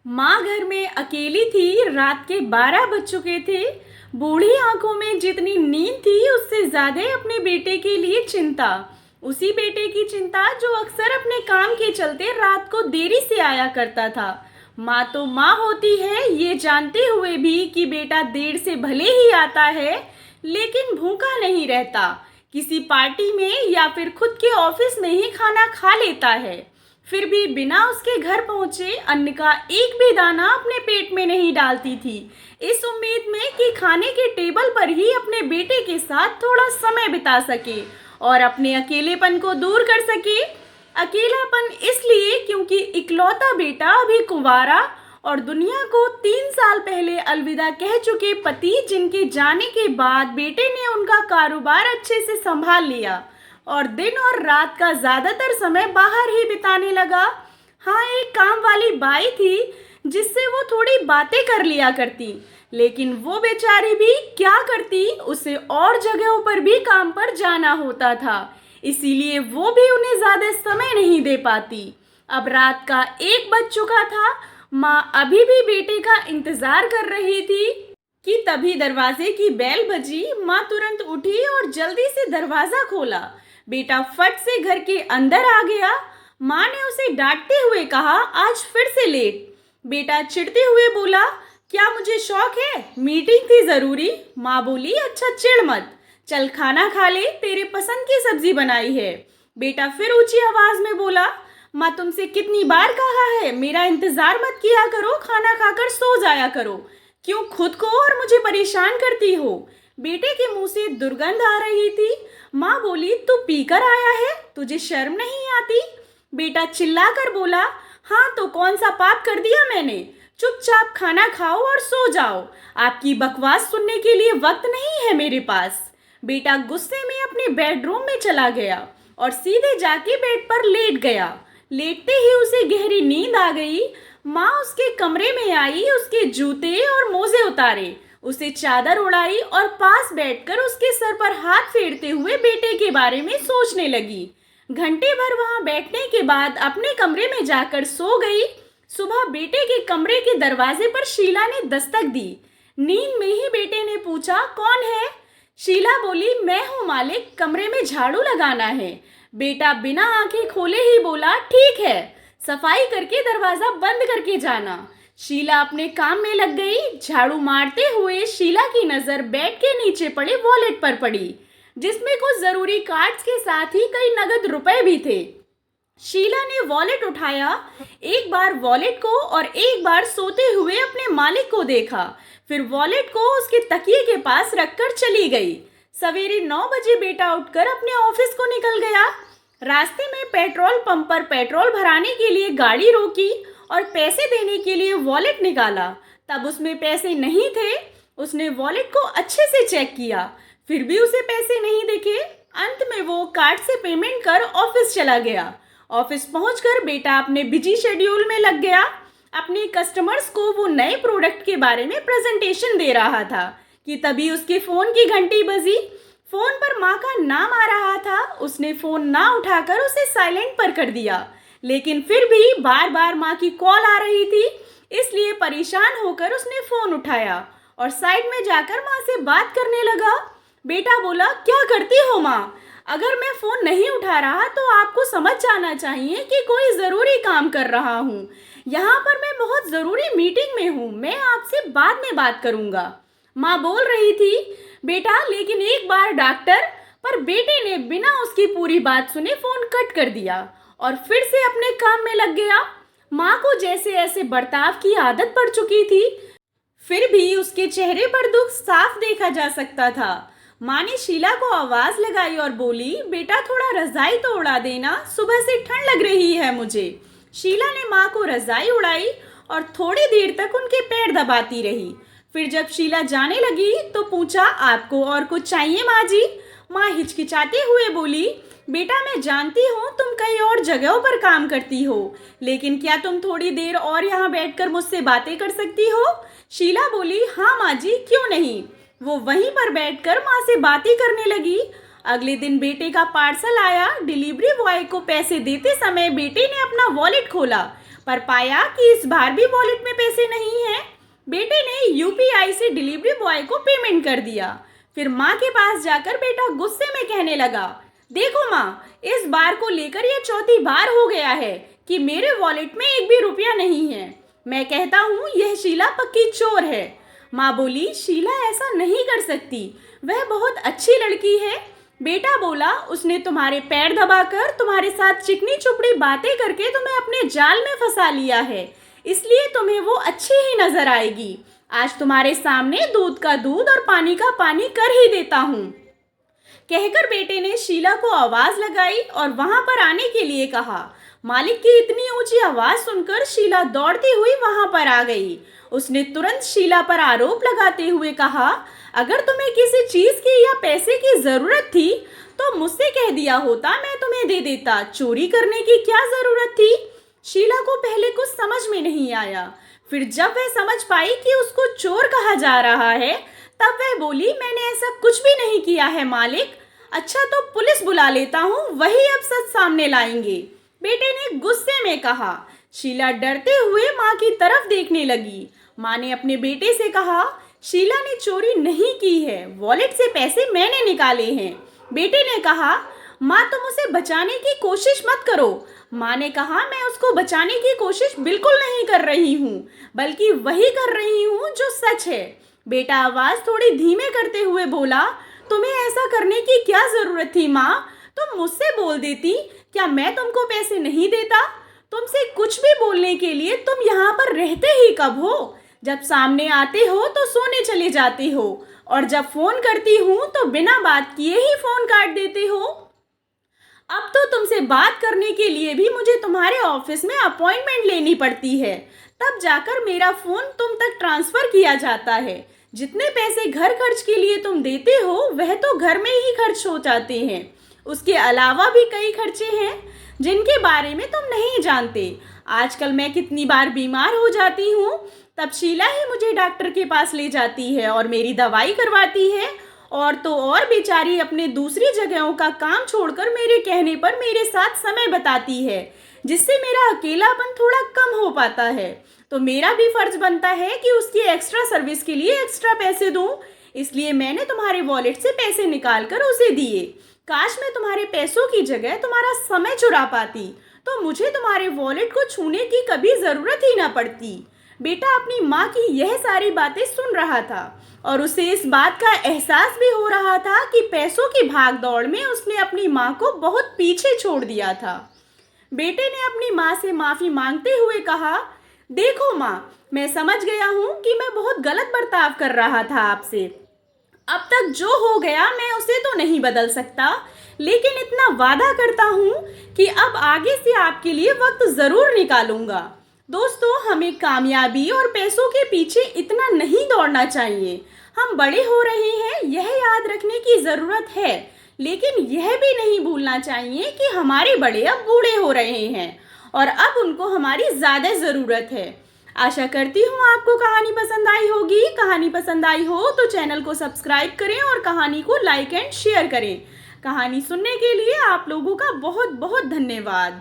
माँ घर में अकेली थी। रात के 12 बज चुके थे। बूढ़ी आंखों में जितनी नींद थी उससे ज्यादा अपने बेटे के लिए चिंता। उसी बेटे की चिंता जो अक्सर अपने काम के चलते रात को देरी से आया करता था। माँ तो माँ होती है, ये जानते हुए भी कि बेटा देर से भले ही आता है लेकिन भूखा नहीं रहता। किसी पार्टी में या फिर खुद के ऑफिस में ही खाना खा लेता है, फिर भी बिना उसके घर पहुंचे अन्न का एक भी दाना अपने पेट में नहीं डालती थी, इस उम्मीद में कि खाने के टेबल पर ही अपने बेटे के साथ थोड़ा समय बिता सके और अपने अकेलेपन को दूर कर सके। अकेलापन इसलिए क्योंकि इकलौता बेटा अभी कुंवारा और दुनिया को 3 साल पहले अलविदा कह चुके पति, जिनके जाने के बाद बेटे ने उनका कारोबार अच्छे से संभाल लिया और दिन और रात का ज्यादातर समय बाहर ही बिताने लगा। हाँ, एक काम वाली बाई थी जिससे वो थोड़ी बातें कर लिया करती, लेकिन वो बेचारी भी क्या करती, उसे और जगहों पर भी काम पर जाना होता था, इसीलिए वो भी उन्हें ज्यादा समय नहीं दे पाती। अब रात का 1 बज चुका था। माँ अभी भी बेटे का इंतजार कर रही थी कि तभी दरवाजे की बेल बजी। माँ तुरंत उठी और जल्दी से दरवाजा खोला। बेटा फट से घर के अंदर आ गया। माँ ने उसे डांटते हुए कहा, आज फिर से लेट। बेटा चिढ़ते हुए बोला, क्या मुझे शौक है, मीटिंग थी जरूरी। माँ बोली, अच्छा चिढ़ मत, चल खाना खा ले, तेरे पसंद की सब्जी बनाई है। बेटा फिर ऊंची आवाज में बोला, माँ तुमसे कितनी बार कहा है मेरा इंतजार मत किया करो, खाना खाकर सो जाया करो, क्यों खुद को और मुझे परेशान करती हो। बेटे के मुंह से दुर्गंध आ रही थी। माँ बोली, तू पीकर आया है, तुझे शर्म नहीं आती। बेटा चिल्लाकर बोला, हाँ तो कौन सा पाप कर दिया मैंने, चुपचाप खाना खाओ और सो जाओ, आपकी बकवास सुनने के लिए वक्त नहीं है मेरे पास। बेटा गुस्से में अपने बेडरूम में चला गया और सीधे जाके बेड पर लेट गया। लेटते ही उसे गहरी नींद आ गई। माँ उसके कमरे में आई, उसके जूते और मोजे उतारे, उसे चादर उड़ाई और पास बैठकर उसके सर पर हाथ फेरते हुए बेटे के बारे में सोचने लगी। घंटे भर वहां बैठने के बाद अपने कमरे में जाकर सो गई। सुबह बेटे के कमरे के दरवाजे पर शीला ने दस्तक दी। नींद में ही बेटे ने पूछा, कौन है। शीला बोली, मैं हूँ मालिक, कमरे में झाड़ू लगाना है। बेटा बिना आंखें खोले ही बोला, ठीक है, सफाई करके दरवाजा बंद करके जाना। शीला अपने काम में लग गई। झाड़ू मारते हुए शीला की नजर बेड के नीचे पड़े वॉलेट पर पड़ी, जिसमें कुछ जरूरी कार्ड्स के साथ ही कई नगद रुपए भी थे। शीला ने वॉलेट उठाया, एक बार वॉलेट को और एक बार सोते हुए अपने मालिक को देखा, फिर वॉलेट को उसके तकिए के पास रखकर चली गई। सवेरे 9 बजे बेटा उठकर अपने ऑफिस को निकल गया। रास्ते में पेट्रोल पंप पर पेट्रोल भराने के लिए गाड़ी रोकी और पैसे देने के लिए वॉलेट निकाला। तब उसमें पैसे नहीं थे। उसने वॉलेट को अच्छे से चेक किया, फिर भी उसे पैसे नहीं दिखे। अंत में वो कार्ड से पेमेंट कर ऑफिस चला गया। ऑफिस पहुंचकर बेटा अपने बिजी शेड्यूल में लग गया। अपने कस्टमर्स को वो नए प्रोडक्ट के बारे में प्रेजेंटेशन दे रहा था कि तभी उसके फोन की घंटी बजी। फोन पर माँ का नाम आ रहा था। उसने फोन ना उठाकर उसे साइलेंट पर कर दिया, लेकिन फिर भी बार बार माँ की कॉल आ रही थी, इसलिए परेशान होकर उसने फोन उठाया और साइड में जाकर माँ से बात करने लगा। बेटा बोला, क्या करती हो माँ, अगर मैं फोन नहीं उठा रहा तो आपको समझ जाना चाहिए कि कोई जरूरी काम कर रहा हूँ। यहाँ पर मैं बहुत जरूरी मीटिंग में हूँ, मैं आपसे बाद में बात करूँगा। माँ बोल रही थी, बेटा लेकिन एक बार डॉक्टर, पर बेटे ने बिना उसकी पूरी बात सुने फोन कट कर दिया और फिर से अपने काम में लग गया। माँ को जैसे ऐसे बर्ताव की आदत पड़ चुकी थी, फिर भी उसके चेहरे पर दुख साफ देखा जा सकता था। माँ ने शीला को आवाज लगाई और बोली, बेटा थोड़ा रजाई तो उड़ा देना, सुबह से ठंड लग रही है मुझे। शीला ने माँ को रजाई उड़ाई और थोड़ी देर तक उनके पैर दबाती रही। फिर जब शीला जाने लगी तो पूछा, आपको और कुछ चाहिए माँ जी। माँ हिचकिचाते हुए बोली, बेटा मैं जानती हूँ तुम कई और जगहों पर काम करती हो, लेकिन क्या तुम थोड़ी देर और यहाँ बैठकर मुझसे बातें कर सकती हो। शीला बोली, हाँ माँ जी, क्यों नहीं। वो वहीं पर बैठकर माँ से बातें करने लगी। अगले दिन बेटे का पार्सल आया। डिलीवरी बॉय को पैसे देते समय बेटे ने अपना वॉलेट खोला, पर पाया कि इस बार भी वॉलेट में पैसे नहीं हैं। बेटे ने यूपीआई से डिलीवरी बॉय को पेमेंट कर दिया। फिर माँ के पास जाकर बेटा गुस्से में कहने लगा, देखो माँ, इस बार को लेकर यह चौथी बार हो गया है कि मेरे वॉलेट में एक भी रुपया नहीं है। मैं कहता हूँ यह शीला पक्की चोर है। माँ बोली, शीला ऐसा नहीं कर सकती, वह बहुत अच्छी लड़की है। बेटा बोला, उसने तुम्हारे पैर दबाकर तुम्हारे साथ चिकनी चुपड़ी बातें करके तुम्हें अपने जाल में फंसा लिया है, इसलिए तुम्हें वो अच्छी ही नजर आएगी। आज तुम्हारे सामने दूध का दूध और पानी का पानी कर ही देता हूँ। कहकर बेटे ने शीला को आवाज लगाई और वहां पर आने के लिए कहा। मालिक की इतनी ऊंची आवाज सुनकर शीला दौड़ती हुई वहां पर आ गई। उसने तुरंत शीला पर आरोप लगाते हुए कहा, अगर तुम्हें किसी चीज की या पैसे की जरूरत थी तो मुझसे कह दिया होता, मैं तुम्हें दे देता। चोरी करने की क्या जरूरत थी? शीला को पहले कुछ समझ में नहीं आया। फिर जब वह समझ पाई कि उसको चोर कहा जा रहा है, तब वह बोली, मैंने ऐसा कुछ भी नहीं किया है मालिक। अच्छा तो पुलिस बुला लेता हूँ, वही अब सच सामने लाएंगे। बेटे ने गुस्से में कहा। शीला डरते हुए माँ की तरफ देखने लगी। माँ ने अपने बेटे से कहा, शीला ने चोरी नहीं की है, वॉलेट से पैसे मैंने निकाले हैं। बेटे ने कहा, माँ तुम उसे बचाने की कोशिश मत करो। माँ ने कहा, मैं उसको बचाने की कोशिश बिल्कुल नहीं कर रही हूँ, बल्कि वही कर रही हूँ जो सच है। बेटा आवाज़ थोड़ी धीमे करते हुए बोला, तुम्हें ऐसा करने की क्या ज़रूरत थी माँ? तुम मुझसे बोल देती, क्या मैं तुमको पैसे नहीं देता? तुमसे कुछ भी बोलने के लिए तुम यहाँ पर रहते ही कब हो? जब सामने आते हो तो सोने चले जाते हो, और जब फ़ोन करती हूँ तो बिना बात किए ही फ़ोन काट देते हो। अब तो तुमसे बात करने के लिए भी मुझे तुम्हारे ऑफिस में अपॉइंटमेंट लेनी पड़ती है, तब जाकर मेरा फ़ोन तुम तक ट्रांसफ़र किया जाता है। जितने पैसे घर खर्च के लिए तुम देते हो वह तो घर में ही खर्च हो जाते हैं। उसके अलावा भी कई खर्चे हैं जिनके बारे में तुम नहीं जानते। आजकल मैं कितनी बार बीमार हो जाती हूँ, तब शीला ही मुझे डॉक्टर के पास ले जाती है और मेरी दवाई करवाती है, और तो और बेचारी अपने दूसरी जगहों का काम छोड़कर मेरे कहने पर मेरे साथ समय बिताती है, जिससे मेरा अकेलापन थोड़ा कम हो पाता है। तो मेरा भी फर्ज बनता है कि उसकी एक्स्ट्रा सर्विस के लिए एक्स्ट्रा पैसे दूं, इसलिए मैंने तुम्हारे वॉलेट से पैसे निकाल कर उसे दिए। काश मैं तुम्हारे पैसों की जगह तुम्हारा समय चुरा पाती, तो मुझे तुम्हारे वॉलेट को छूने की कभी ज़रूरत ही ना पड़ती। बेटा अपनी माँ की यह सारी बातें सुन रहा था और उसे इस बात का एहसास भी हो रहा था कि पैसों की भाग दौड़ में उसने अपनी माँ को बहुत पीछे छोड़ दिया था। बेटे ने अपनी माँ से माफ़ी मांगते हुए कहा, देखो माँ, मैं समझ गया हूँ कि मैं बहुत गलत बर्ताव कर रहा था आपसे। अब तक जो हो गया मैं उसे तो नहीं बदल सकता, लेकिन इतना वादा करता हूँ कि अब आगे से आपके लिए वक्त ज़रूर निकालूंगा। दोस्तों, हमें कामयाबी और पैसों के पीछे इतना नहीं दौड़ना चाहिए। हम बड़े हो रहे हैं, यह याद रखने की ज़रूरत है, लेकिन यह भी नहीं भूलना चाहिए कि हमारे बड़े अब बूढ़े हो रहे हैं और अब उनको हमारी ज़्यादा ज़रूरत है। आशा करती हूँ आपको कहानी पसंद आई होगी। कहानी पसंद आई हो तो चैनल को सब्सक्राइब करें और कहानी को लाइक एंड शेयर करें। कहानी सुनने के लिए आप लोगों का बहुत बहुत धन्यवाद।